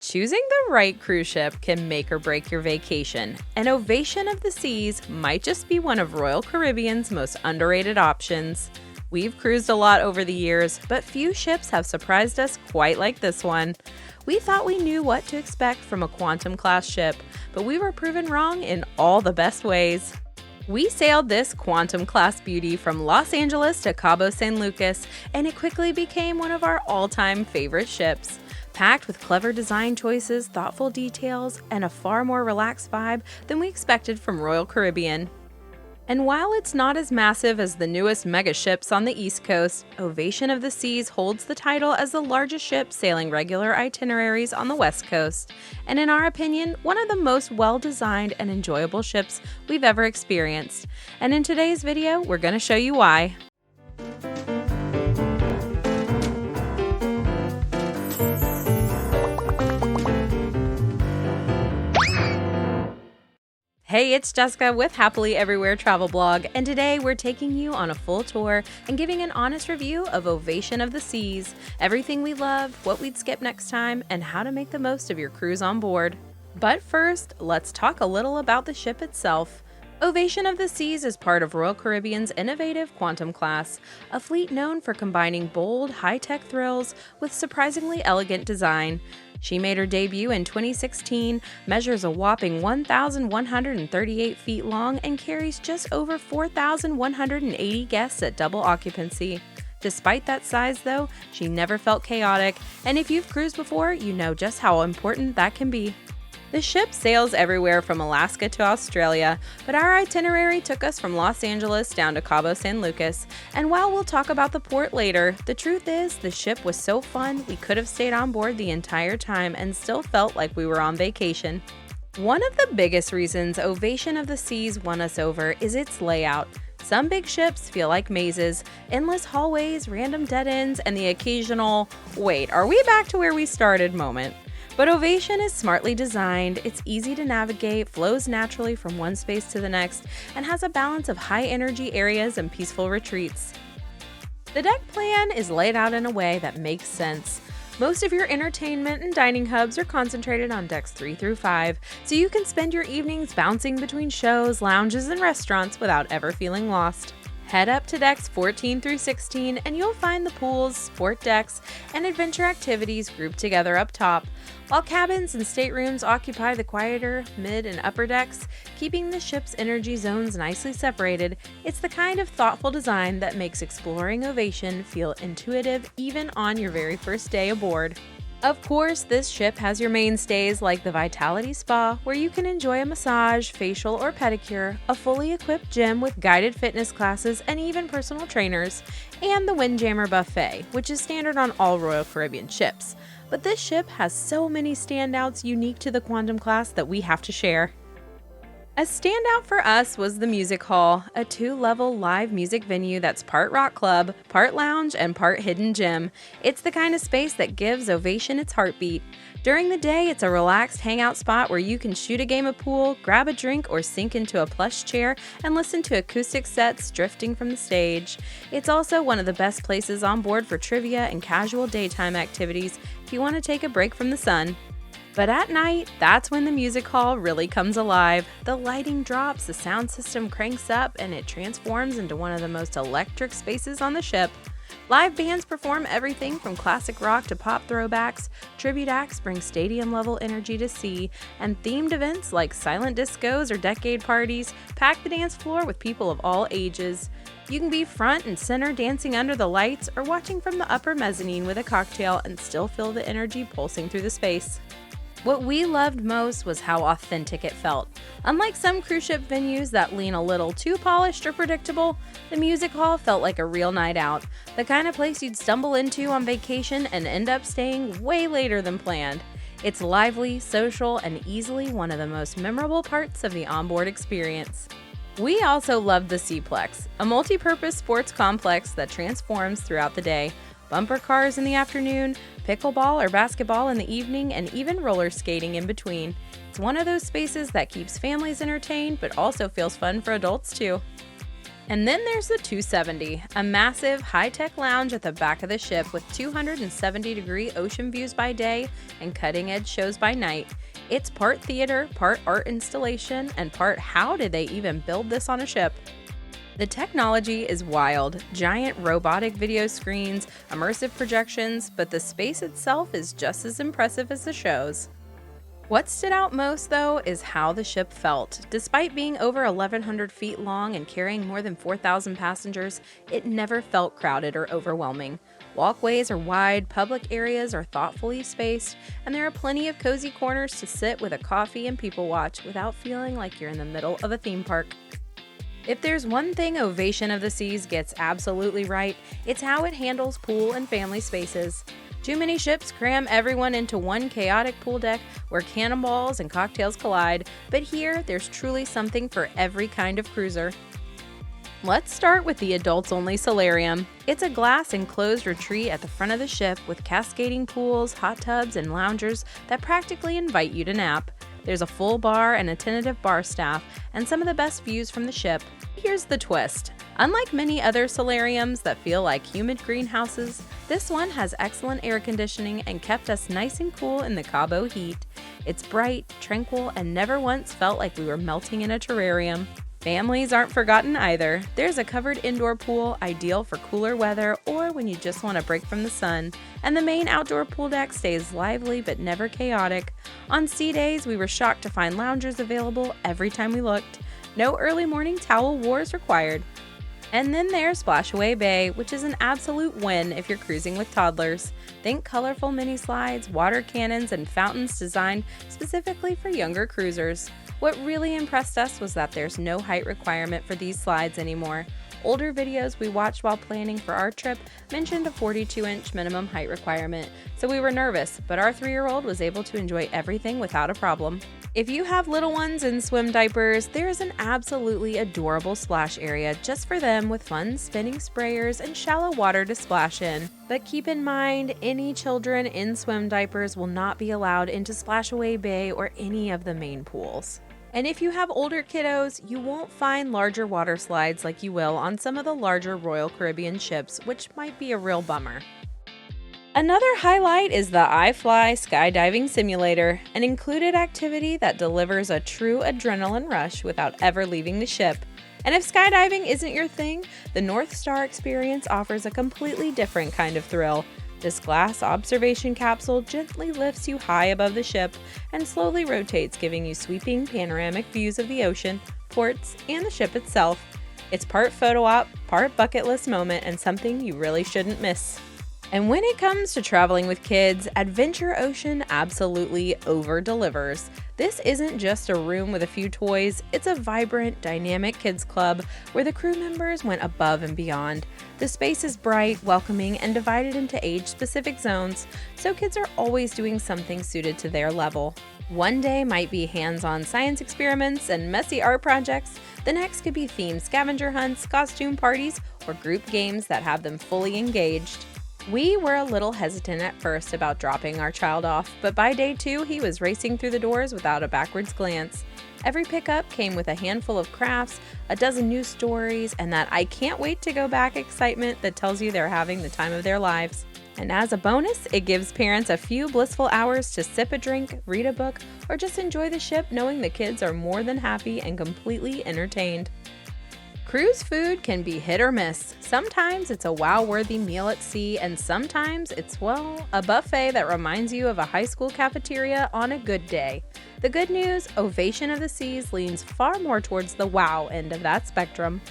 Choosing the right cruise ship can make or break your vacation, and Ovation of the Seas might just be one of Royal Caribbean's most underrated options. We've cruised a lot over the years, but few ships have surprised us quite like this one. We thought we knew what to expect from a Quantum class ship, but we were proven wrong in all the best ways. We sailed this Quantum class beauty from Los Angeles to Cabo San Lucas, and it quickly became one of our all-time favorite ships. Packed with clever design choices, thoughtful details, and a far more relaxed vibe than we expected from Royal Caribbean. And while it's not as massive as the newest mega ships on the East Coast, Ovation of the Seas holds the title as the largest ship sailing regular itineraries on the West Coast, and in our opinion, one of the most well-designed and enjoyable ships we've ever experienced. And in today's video, we're going to show you why. Hey, it's Jessica with Happily Everywhere Travel Blog, and today we're taking you on a full tour and giving an honest review of Ovation of the Seas, everything we love, what we'd skip next time, and how to make the most of your cruise on board. But first, let's talk a little about the ship itself. Ovation of the Seas is part of Royal Caribbean's innovative Quantum class, a fleet known for combining bold, high-tech thrills with surprisingly elegant design. She made her debut in 2016, measures a whopping 1,138 feet long, and carries just over 4,180 guests at double occupancy. Despite that size, though, she never felt chaotic, and if you've cruised before, you know just how important that can be. The ship sails everywhere from Alaska to Australia, but our itinerary took us from Los Angeles down to Cabo San Lucas, and while we'll talk about the port later, the truth is the ship was so fun we could have stayed on board the entire time and still felt like we were on vacation. One of the biggest reasons Ovation of the Seas won us over is its layout. Some big ships feel like mazes, endless hallways, random dead ends, and the occasional, "Wait, are we back to where we started?" moment. But Ovation is smartly designed, it's easy to navigate, flows naturally from one space to the next, and has a balance of high-energy areas and peaceful retreats. The deck plan is laid out in a way that makes sense. Most of your entertainment and dining hubs are concentrated on decks 3 through 5, so you can spend your evenings bouncing between shows, lounges, and restaurants without ever feeling lost. Head up to decks 14 through 16 and you'll find the pools, sport decks, and adventure activities grouped together up top, while cabins and staterooms occupy the quieter mid and upper decks, keeping the ship's energy zones nicely separated. It's the kind of thoughtful design that makes exploring Ovation feel intuitive even on your very first day aboard. Of course, this ship has your mainstays like the Vitality Spa, where you can enjoy a massage, facial, or pedicure, a fully equipped gym with guided fitness classes and even personal trainers, and the Windjammer Buffet, which is standard on all Royal Caribbean ships. But this ship has so many standouts unique to the Quantum class that we have to share. A standout for us was the Music Hall, a 2-level live music venue that's part rock club, part lounge, and part hidden gym. It's the kind of space that gives Ovation its heartbeat. During the day, it's a relaxed hangout spot where you can shoot a game of pool, grab a drink, or sink into a plush chair and listen to acoustic sets drifting from the stage. It's also one of the best places on board for trivia and casual daytime activities if you want to take a break from the sun. But at night, that's when the music hall really comes alive. The lighting drops, the sound system cranks up, and it transforms into one of the most electric spaces on the ship. Live bands perform everything from classic rock to pop throwbacks, tribute acts bring stadium-level energy to see, and themed events like silent discos or decade parties pack the dance floor with people of all ages. You can be front and center dancing under the lights or watching from the upper mezzanine with a cocktail and still feel the energy pulsing through the space. What we loved most was how authentic it felt. Unlike some cruise ship venues that lean a little too polished or predictable, the music hall felt like a real night out, the kind of place you'd stumble into on vacation and end up staying way later than planned. It's lively, social, and easily one of the most memorable parts of the onboard experience. We also loved the Seaplex, a multi-purpose sports complex that transforms throughout the day. Bumper cars in the afternoon, pickleball or basketball in the evening, and even roller skating in between. It's one of those spaces that keeps families entertained but also feels fun for adults too. And then there's the 270, a massive, high-tech lounge at the back of the ship with 270-degree ocean views by day and cutting-edge shows by night. It's part theater, part art installation, and part how did they even build this on a ship? The technology is wild. Giant robotic video screens, immersive projections, but the space itself is just as impressive as the shows. What stood out most, though, is how the ship felt. Despite being over 1,100 feet long and carrying more than 4,000 passengers, it never felt crowded or overwhelming. Walkways are wide, public areas are thoughtfully spaced, and there are plenty of cozy corners to sit with a coffee and people watch without feeling like you're in the middle of a theme park. If there's one thing Ovation of the Seas gets absolutely right, it's how it handles pool and family spaces. Too many ships cram everyone into one chaotic pool deck where cannonballs and cocktails collide, but here there's truly something for every kind of cruiser. Let's start with the adults-only solarium. It's a glass enclosed retreat at the front of the ship with cascading pools, hot tubs, and loungers that practically invite you to nap. There's a full bar and attentive bar staff, and some of the best views from the ship. Here's the twist. Unlike many other solariums that feel like humid greenhouses, this one has excellent air conditioning and kept us nice and cool in the Cabo heat. It's bright, tranquil, and never once felt like we were melting in a terrarium. Families aren't forgotten either. There's a covered indoor pool, ideal for cooler weather or when you just want a break from the sun. And the main outdoor pool deck stays lively but never chaotic. On sea days, we were shocked to find loungers available every time we looked. No early morning towel wars required. And then there's Splashaway Bay, which is an absolute win if you're cruising with toddlers. Think colorful mini slides, water cannons, and fountains designed specifically for younger cruisers. What really impressed us was that there's no height requirement for these slides anymore. Older videos we watched while planning for our trip mentioned a 42-inch minimum height requirement, so we were nervous, but our 3-year-old was able to enjoy everything without a problem. If you have little ones in swim diapers, there is an absolutely adorable splash area just for them with fun spinning sprayers and shallow water to splash in. But keep in mind, any children in swim diapers will not be allowed into Splashaway Bay or any of the main pools. And if you have older kiddos, you won't find larger water slides like you will on some of the larger Royal Caribbean ships, which might be a real bummer. Another highlight is the iFly skydiving simulator, an included activity that delivers a true adrenaline rush without ever leaving the ship. And if skydiving isn't your thing, the North Star experience offers a completely different kind of thrill. This glass observation capsule gently lifts you high above the ship and slowly rotates, giving you sweeping panoramic views of the ocean, ports, and the ship itself. It's part photo op, part bucket list moment, and something you really shouldn't miss. And when it comes to traveling with kids, Adventure Ocean absolutely over-delivers. This isn't just a room with a few toys, it's a vibrant, dynamic kids club where the crew members went above and beyond. The space is bright, welcoming, and divided into age-specific zones, so kids are always doing something suited to their level. One day might be hands-on science experiments and messy art projects, the next could be themed scavenger hunts, costume parties, or group games that have them fully engaged. We were a little hesitant at first about dropping our child off, but by day 2, he was racing through the doors without a backwards glance. Every pickup came with a handful of crafts, a dozen new stories, and that I can't wait to go back excitement that tells you they're having the time of their lives. And as a bonus, it gives parents a few blissful hours to sip a drink, read a book, or just enjoy the ship knowing the kids are more than happy and completely entertained. Cruise food can be hit or miss. Sometimes it's a wow-worthy meal at sea, and sometimes it's, well, a buffet that reminds you of a high school cafeteria on a good day. The good news, Ovation of the Seas leans far more towards the wow end of that spectrum.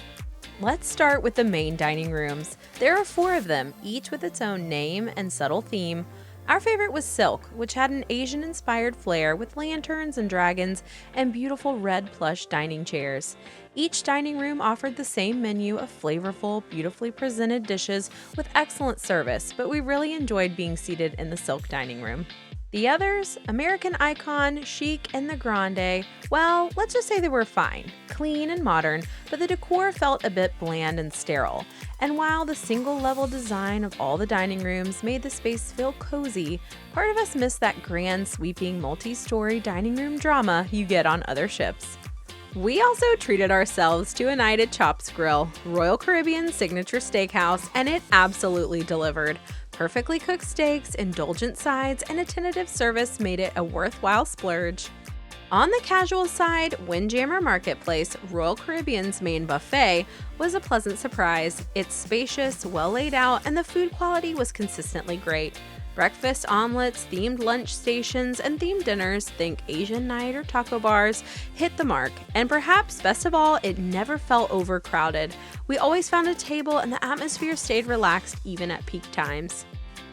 Let's start with the main dining rooms. There are 4 of them, each with its own name and subtle theme. Our favorite was Silk, which had an Asian-inspired flair with lanterns and dragons and beautiful red plush dining chairs. Each dining room offered the same menu of flavorful, beautifully presented dishes with excellent service, but we really enjoyed being seated in the Silk dining room. The others, American Icon, Chic, and the Grande, well, let's just say they were fine, clean and modern, but the decor felt a bit bland and sterile. And while the single-level design of all the dining rooms made the space feel cozy, part of us missed that grand, sweeping, multi-story dining room drama you get on other ships. We also treated ourselves to a night at Chops Grill, Royal Caribbean's signature steakhouse, and it absolutely delivered. Perfectly cooked steaks, indulgent sides, and attentive service made it a worthwhile splurge. On the casual side, Windjammer Marketplace, Royal Caribbean's main buffet, was a pleasant surprise. It's spacious, well laid out, and the food quality was consistently great. Breakfast omelets, themed lunch stations, and themed dinners, think Asian night or taco bars, hit the mark. And perhaps best of all, it never felt overcrowded. We always found a table and the atmosphere stayed relaxed even at peak times.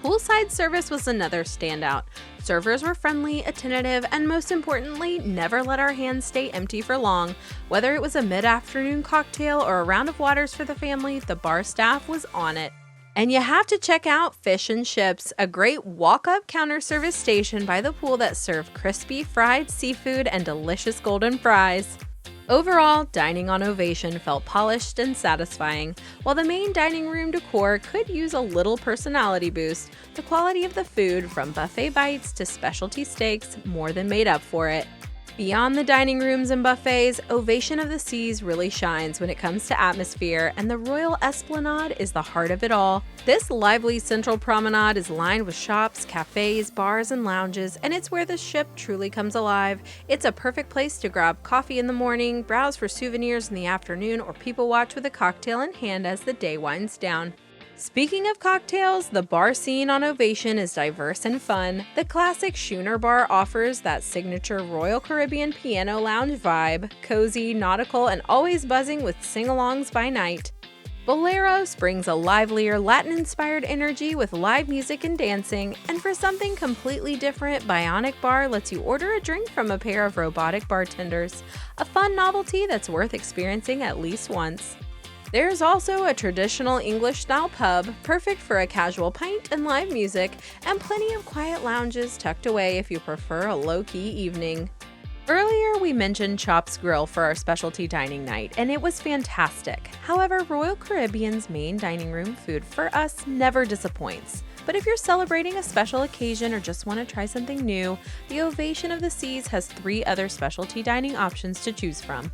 Poolside service was another standout. Servers were friendly, attentive, and most importantly, never let our hands stay empty for long. Whether it was a mid-afternoon cocktail or a round of waters for the family, the bar staff was on it. And you have to check out Fish and Chips, a great walk-up counter service station by the pool that served crispy fried seafood and delicious golden fries. Overall, dining on Ovation felt polished and satisfying. While the main dining room decor could use a little personality boost, the quality of the food, from buffet bites to specialty steaks, more than made up for it. Beyond the dining rooms and buffets, Ovation of the Seas really shines when it comes to atmosphere, and the Royal Esplanade is the heart of it all. This lively central promenade is lined with shops, cafes, bars, and lounges, and it's where the ship truly comes alive. It's a perfect place to grab coffee in the morning, browse for souvenirs in the afternoon, or people watch with a cocktail in hand as the day winds down. Speaking of cocktails, the bar scene on Ovation is diverse and fun. The classic Schooner Bar offers that signature Royal Caribbean piano lounge vibe, cozy, nautical, and always buzzing with sing-alongs by night. Boleros brings a livelier, Latin-inspired energy with live music and dancing, and for something completely different, Bionic Bar lets you order a drink from a pair of robotic bartenders, a fun novelty that's worth experiencing at least once. There's also a traditional English-style pub, perfect for a casual pint and live music, and plenty of quiet lounges tucked away if you prefer a low-key evening. Earlier, we mentioned Chops Grill for our specialty dining night, and it was fantastic. However, Royal Caribbean's main dining room food for us never disappoints. But if you're celebrating a special occasion or just want to try something new, the Ovation of the Seas has 3 other specialty dining options to choose from.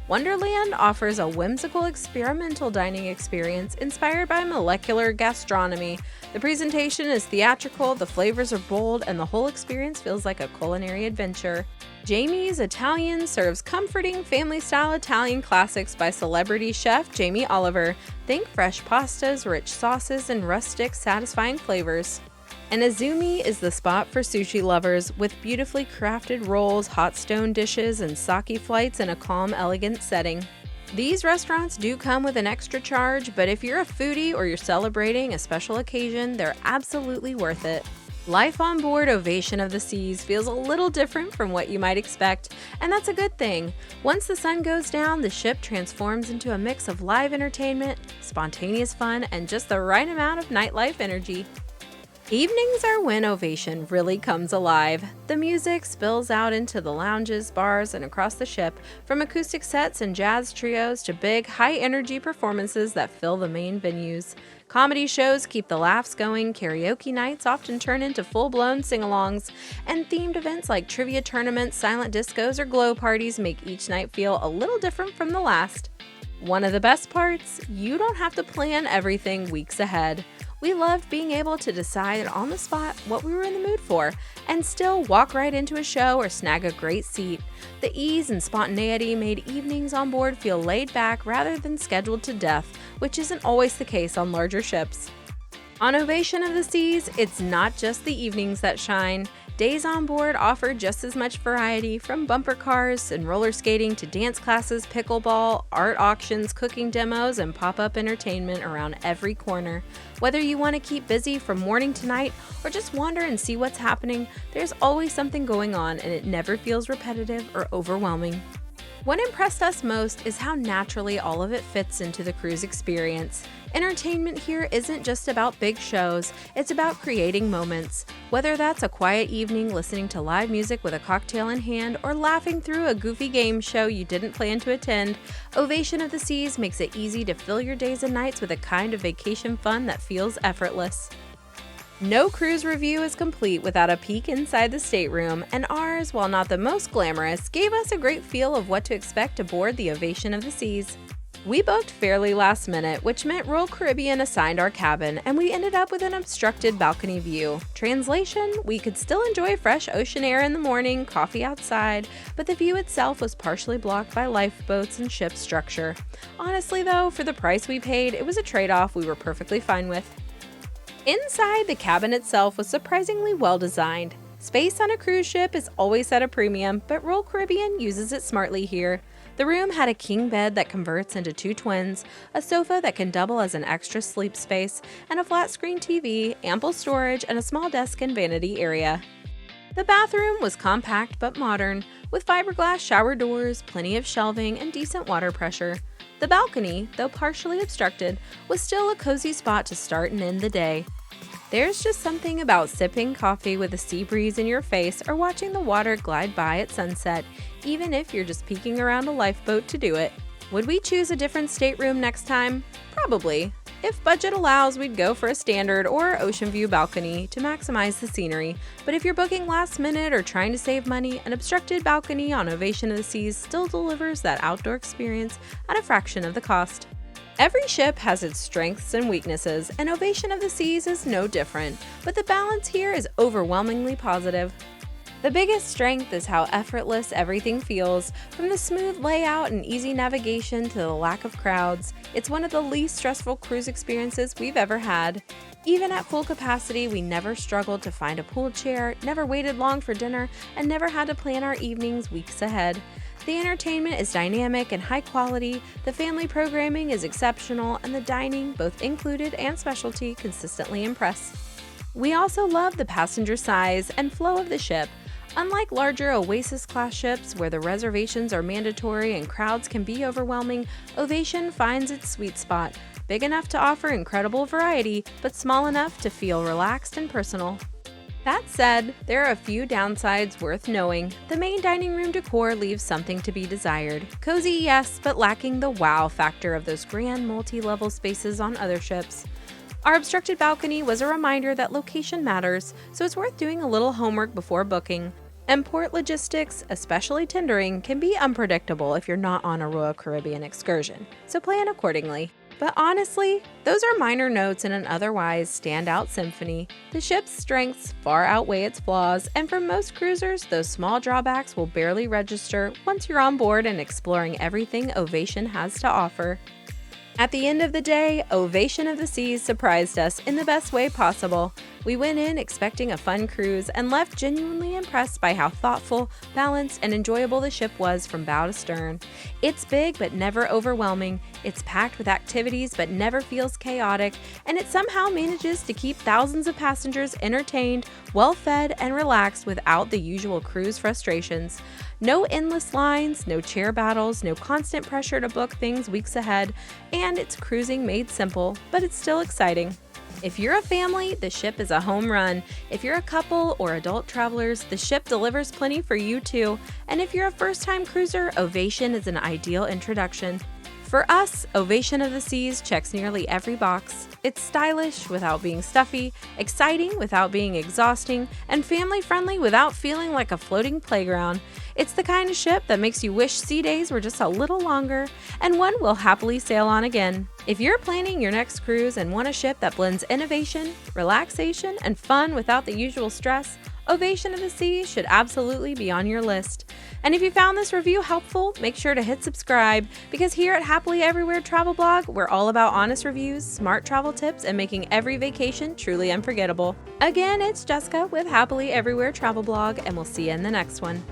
Wonderland offers a whimsical experimental dining experience inspired by molecular gastronomy. The presentation is theatrical, the flavors are bold, and the whole experience feels like a culinary adventure. Jamie's Italian serves comforting family-style Italian classics by celebrity chef Jamie Oliver. Think fresh pastas, rich sauces, and rustic, satisfying flavors. And Azumi is the spot for sushi lovers, with beautifully crafted rolls, hot stone dishes, and sake flights in a calm, elegant setting. These restaurants do come with an extra charge, but if you're a foodie or you're celebrating a special occasion, they're absolutely worth it. Life on board Ovation of the Seas feels a little different from what you might expect, and that's a good thing. Once the sun goes down, the ship transforms into a mix of live entertainment, spontaneous fun, and just the right amount of nightlife energy. Evenings are when Ovation really comes alive. The music spills out into the lounges, bars, and across the ship, from acoustic sets and jazz trios to big, high-energy performances that fill the main venues. Comedy shows keep the laughs going, karaoke nights often turn into full-blown sing-alongs, and themed events like trivia tournaments, silent discos, or glow parties make each night feel a little different from the last. One of the best parts, you don't have to plan everything weeks ahead. We loved being able to decide on the spot what we were in the mood for and still walk right into a show or snag a great seat. The ease and spontaneity made evenings on board feel laid back rather than scheduled to death, which isn't always the case on larger ships. On Ovation of the Seas, it's not just the evenings that shine. Days on board offer just as much variety, from bumper cars and roller skating to dance classes, pickleball, art auctions, cooking demos, and pop-up entertainment around every corner. Whether you want to keep busy from morning to night or just wander and see what's happening, there's always something going on, and it never feels repetitive or overwhelming. What impressed us most is how naturally all of it fits into the cruise experience. Entertainment here isn't just about big shows, it's about creating moments. Whether that's a quiet evening listening to live music with a cocktail in hand or laughing through a goofy game show you didn't plan to attend, Ovation of the Seas makes it easy to fill your days and nights with a kind of vacation fun that feels effortless. No cruise review is complete without a peek inside the stateroom, and ours, while not the most glamorous, gave us a great feel of what to expect aboard the Ovation of the Seas. We booked fairly last minute, which meant Royal Caribbean assigned our cabin, and we ended up with an obstructed balcony view. Translation: we could still enjoy fresh ocean air in the morning, coffee outside, but the view itself was partially blocked by lifeboats and ship structure. Honestly though, for the price we paid, it was a trade-off we were perfectly fine with. Inside, the cabin itself was surprisingly well designed. Space on a cruise ship is always at a premium, but Royal Caribbean uses it smartly here. The room had a king bed that converts into two twins, a sofa that can double as an extra sleep space, and a flat-screen TV, ample storage, and a small desk and vanity area. The bathroom was compact but modern, with fiberglass shower doors, plenty of shelving, and decent water pressure. The balcony, though partially obstructed, was still a cozy spot to start and end the day. There's just something about sipping coffee with a sea breeze in your face or watching the water glide by at sunset, even if you're just peeking around a lifeboat to do it. Would we choose a different stateroom next time? Probably. If budget allows, we'd go for a standard or ocean view balcony to maximize the scenery, but if you're booking last minute or trying to save money, an obstructed balcony on Ovation of the Seas still delivers that outdoor experience at a fraction of the cost. Every ship has its strengths and weaknesses, and Ovation of the Seas is no different, but the balance here is overwhelmingly positive. The biggest strength is how effortless everything feels, from the smooth layout and easy navigation to the lack of crowds. It's one of the least stressful cruise experiences we've ever had. Even at full capacity, we never struggled to find a pool chair, never waited long for dinner, and never had to plan our evenings weeks ahead. The entertainment is dynamic and high quality, the family programming is exceptional, and the dining, both included and specialty, consistently impress. We also love the passenger size and flow of the ship. Unlike larger Oasis-class ships where the reservations are mandatory and crowds can be overwhelming, Ovation finds its sweet spot, big enough to offer incredible variety, but small enough to feel relaxed and personal. That said, there are a few downsides worth knowing. The main dining room decor leaves something to be desired. Cozy, yes, but lacking the wow factor of those grand multi-level spaces on other ships. Our obstructed balcony was a reminder that location matters, so it's worth doing a little homework before booking. And port logistics, especially tendering, can be unpredictable if you're not on a Royal Caribbean excursion, so plan accordingly. But honestly, those are minor notes in an otherwise standout symphony. The ship's strengths far outweigh its flaws, and for most cruisers, those small drawbacks will barely register once you're on board and exploring everything Ovation has to offer. At the end of the day, Ovation of the Seas surprised us in the best way possible. We went in expecting a fun cruise and left genuinely impressed by how thoughtful, balanced, and enjoyable the ship was from bow to stern. It's big but never overwhelming, it's packed with activities but never feels chaotic, and it somehow manages to keep thousands of passengers entertained, well-fed, and relaxed without the usual cruise frustrations. No endless lines, no chair battles, no constant pressure to book things weeks ahead, and it's cruising made simple, but it's still exciting. If you're a family, the ship is a home run. If you're a couple or adult travelers, the ship delivers plenty for you too. And if you're a first-time cruiser, Ovation is an ideal introduction. For us, Ovation of the Seas checks nearly every box. It's stylish without being stuffy, exciting without being exhausting, and family-friendly without feeling like a floating playground. It's the kind of ship that makes you wish sea days were just a little longer, and one we'll happily sail on again. If you're planning your next cruise and want a ship that blends innovation, relaxation, and fun without the usual stress, Ovation of the Seas should absolutely be on your list. And if you found this review helpful, make sure to hit subscribe, because here at Happily Everywhere Travel Blog, we're all about honest reviews, smart travel tips, and making every vacation truly unforgettable. Again, it's Jessica with Happily Everywhere Travel Blog, and we'll see you in the next one.